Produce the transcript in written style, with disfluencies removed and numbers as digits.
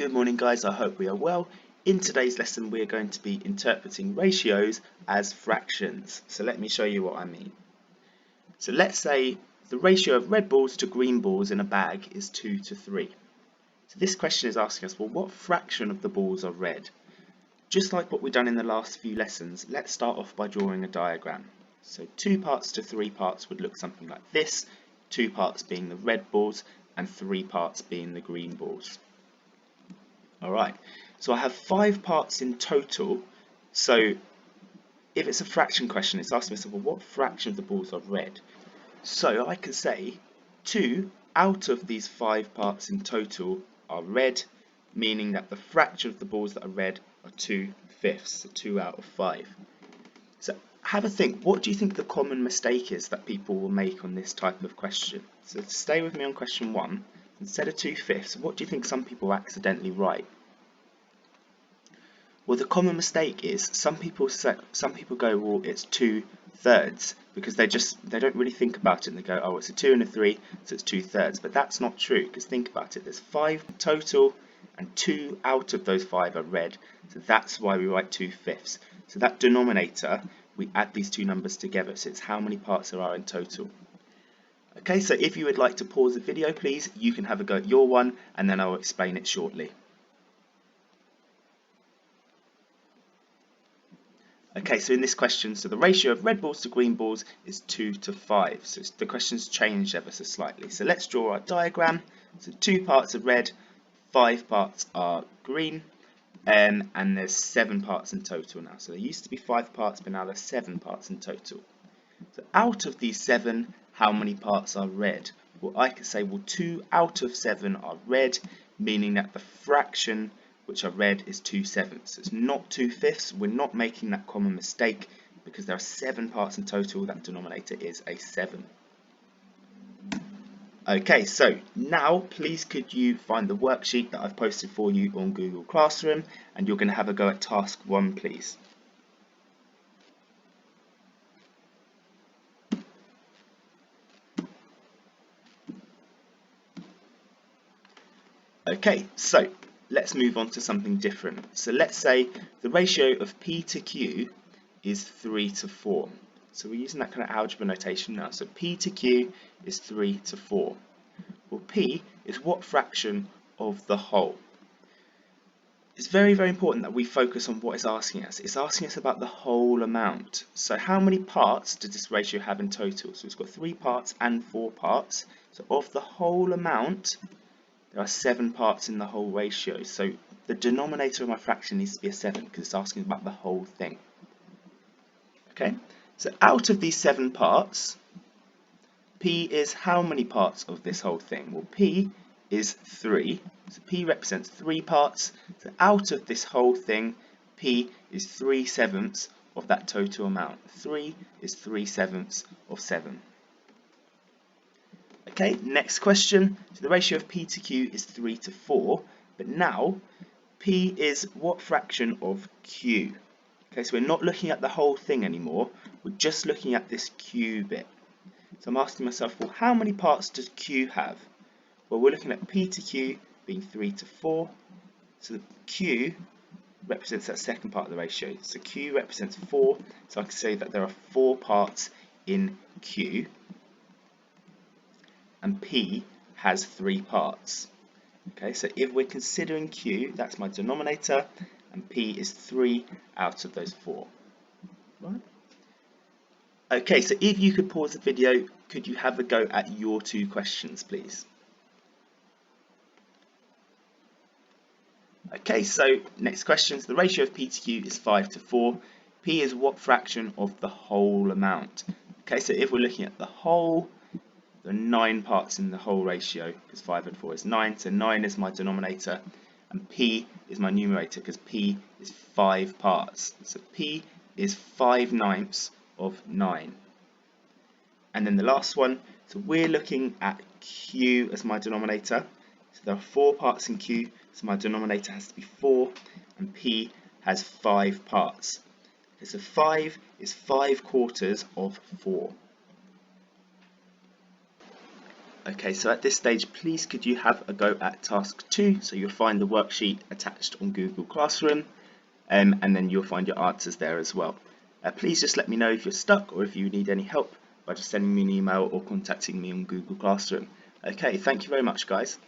Good morning guys, I hope we are well. In today's lesson we are going to be interpreting ratios as fractions. So let me show you what I mean. So let's say the ratio of red balls to green balls in a bag is 2 to 3. So this question is asking us, well, what fraction of the balls are red? Just like what we've done in the last few lessons, let's start off by drawing a diagram. So 2 parts to 3 parts would look something like this, 2 parts being the red balls and 3 parts being the green balls. Alright, so I have 5 parts in total, so if it's a fraction question, it's asking myself, well, what fraction of the balls are red? So I can say 2 out of these 5 parts in total are red, meaning that the fraction of the balls that are red are 2/5, so 2 out of 5. So have a think, what do you think the common mistake is that people will make on this type of question? So stay with me on question 1. Instead of 2/5, what do you think some people accidentally write? Well, the common mistake is some people go, well, it's 2/3, because they don't really think about it and they go, oh, it's a 2 and a 3, so it's 2/3. But that's not true, because think about it, there's 5 total and 2 out of those 5 are red, so that's why we write 2/5. So that denominator, we add these two numbers together, so it's how many parts there are in total. Okay, so if you would like to pause the video, please, you can have a go at your one and then I'll explain it shortly. Okay, so in this question, so the ratio of red balls to green balls is 2 to 5. So the question's changed ever so slightly. So let's draw our diagram. So 2 parts are red, 5 parts are green, and there's 7 parts in total now. So there used to be 5 parts, but now there's 7 parts in total. So out of these 7, how many parts are red? Well, I could say, well, 2 out of 7 are red, meaning that the fraction which are red is 2/7. So it's not 2/5. We're not making that common mistake because there are 7 parts in total. That denominator is a 7. Okay, so now please could you find the worksheet that I've posted for you on Google Classroom, and you're going to have a go at task 1, please. Okay, so let's move on to something different. So let's say the ratio of P to Q is 3 to 4. So we're using that kind of algebra notation now. So P to Q is 3 to 4. Well, P is what fraction of the whole? It's very, very important that we focus on what it's asking us. It's asking us about the whole amount. So how many parts does this ratio have in total? So it's got 3 parts and 4 parts. So of the whole amount, there are 7 parts in the whole ratio, so the denominator of my fraction needs to be a 7 because it's asking about the whole thing. Okay, so out of these 7 parts, P is how many parts of this whole thing? Well, P is 3, so P represents 3 parts, so out of this whole thing, P is 3/7 of that total amount. 3 is 3/7 of 7. Okay, next question. So the ratio of P to Q is 3 to 4, but now P is what fraction of Q? Okay, so we're not looking at the whole thing anymore, we're just looking at this Q bit. So I'm asking myself, well, how many parts does Q have? Well, we're looking at P to Q being 3 to 4, so Q represents that second part of the ratio. So Q represents 4, so I can say that there are 4 parts in Q, and P has 3 parts. Okay, so if we're considering Q, that's my denominator, and P is 3 out of those 4. Right? Okay, so if you could pause the video, could you have a go at your 2 questions, please? Okay, so next question, so the ratio of P to Q is 5 to 4. P is what fraction of the whole amount? Okay, so if we're looking at the whole, there are 9 parts in the whole ratio, because 5 and 4 is 9, so 9 is my denominator, and P is my numerator, because P is 5 parts. So P is 5/9 of 9. And then the last one, so we're looking at Q as my denominator, so there are 4 parts in Q, so my denominator has to be 4, and P has 5 parts. Okay, so 5 is 5/4 of 4. Okay, so at this stage, please could you have a go at task 2? So you'll find the worksheet attached on Google Classroom, and then you'll find your answers there as well. Please just let me know if you're stuck or if you need any help by just sending me an email or contacting me on Google Classroom. Okay, thank you very much, guys.